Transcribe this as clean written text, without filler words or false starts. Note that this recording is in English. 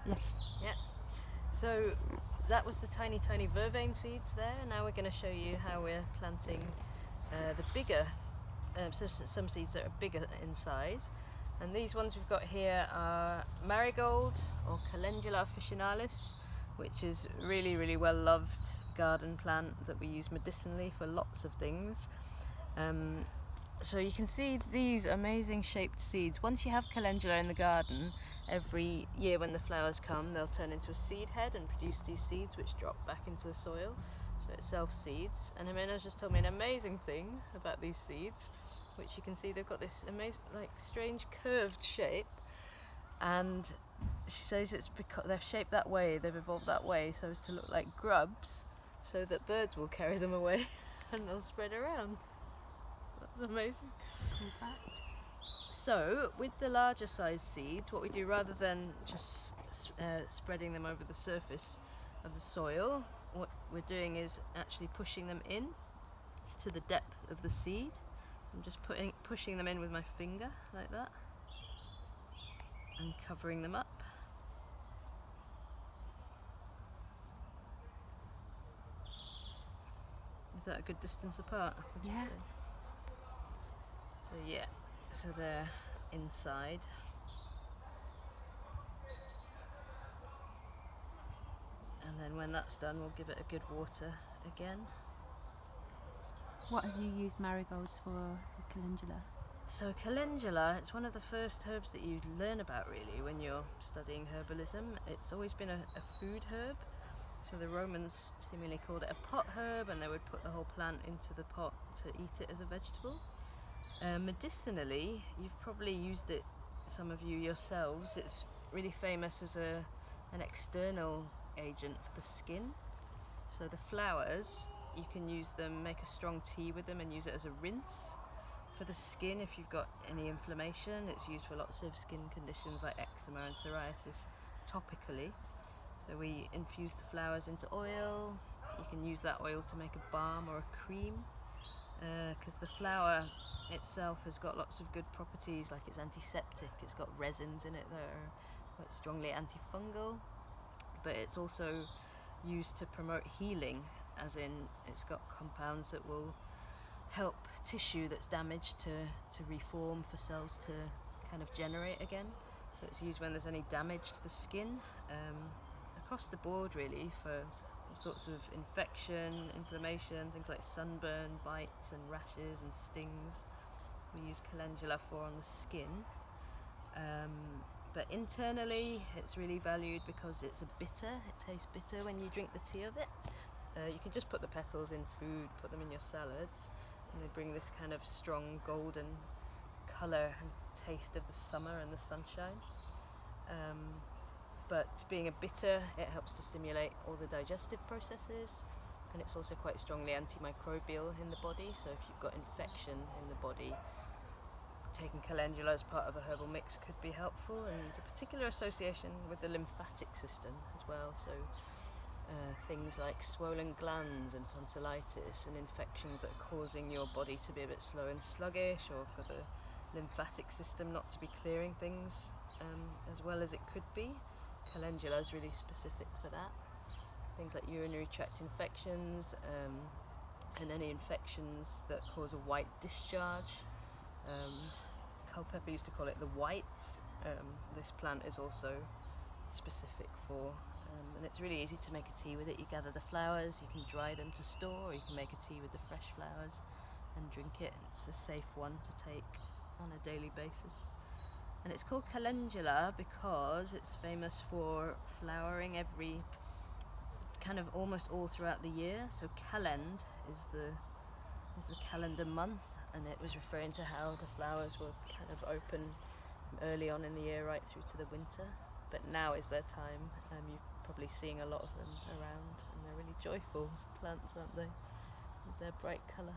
Yes. Yeah. So that was the tiny vervain seeds there. Now we're going to show you how we're planting the bigger, some seeds that are bigger in size. And these ones we've got here are marigold or Calendula officinalis, which is really well loved garden plant that we use medicinally for lots of things. So you can see these amazing shaped seeds. Once you have calendula in the garden, every year when the flowers come, they'll turn into a seed head and produce these seeds which drop back into the soil. So it self-seeds. And Jimena's just told me an amazing thing about these seeds, which you can see they've got this amazing, like, strange curved shape. And she says it's because they're shaped that way, they've evolved that way so as to look like grubs, so that birds will carry them away and they'll spread around. That's amazing. Cool fact. So, with the larger sized seeds, what we do rather than just spreading them over the surface of the soil, what we're doing is actually pushing them in to the depth of the seed. So I'm just pushing them in with my finger like that and covering them up. Is that a good distance apart? Yeah. So yeah, so they're inside. And then when that's done, we'll give it a good water again. What have you used marigolds for, the calendula? So calendula, it's one of the first herbs that you learn about really when you're studying herbalism. It's always been a food herb. So the Romans seemingly called it a pot herb, and they would put the whole plant into the pot to eat it as a vegetable. Medicinally, you've probably used it, some of you yourselves. It's really famous as an external agent for the skin. So the flowers, you can use them, make a strong tea with them and use it as a rinse. For the skin, if you've got any inflammation, it's used for lots of skin conditions like eczema and psoriasis topically. So we infuse the flowers into oil. You can use that oil to make a balm or a cream, because the flower itself has got lots of good properties, like it's antiseptic, it's got resins in it that are quite strongly antifungal, but it's also used to promote healing, as in it's got compounds that will help tissue that's damaged to reform, for cells to kind of generate again. So it's used when there's any damage to the skin, across the board really, for all sorts of infection, inflammation, things like sunburn, bites and rashes and stings. We use calendula for on the skin. But internally it's really valued because it's a bitter, it tastes bitter when you drink the tea of it. You can just put the petals in food, put them in your salads, and they bring this kind of strong golden colour and taste of the summer and the sunshine. But being a bitter, it helps to stimulate all the digestive processes, and it's also quite strongly antimicrobial in the body. So if you've got infection in the body, taking calendula as part of a herbal mix could be helpful. And there's a particular association with the lymphatic system as well. So things like swollen glands and tonsillitis and infections that are causing your body to be a bit slow and sluggish, or for the lymphatic system not to be clearing things as well as it could be. Calendula is really specific for that. Things like urinary tract infections, and any infections that cause a white discharge. Culpeper used to call it the whites. This plant is also specific for, and it's really easy to make a tea with it. You gather the flowers, you can dry them to store, or you can make a tea with the fresh flowers and drink it. It's a safe one to take on a daily basis. And it's called calendula because it's famous for flowering every kind of almost all throughout the year. So calend is the calendar month, and it was referring to how the flowers were kind of open early on in the year right through to the winter. But now is their time. You're probably seeing a lot of them around, and they're really joyful plants, aren't they, with their bright colour.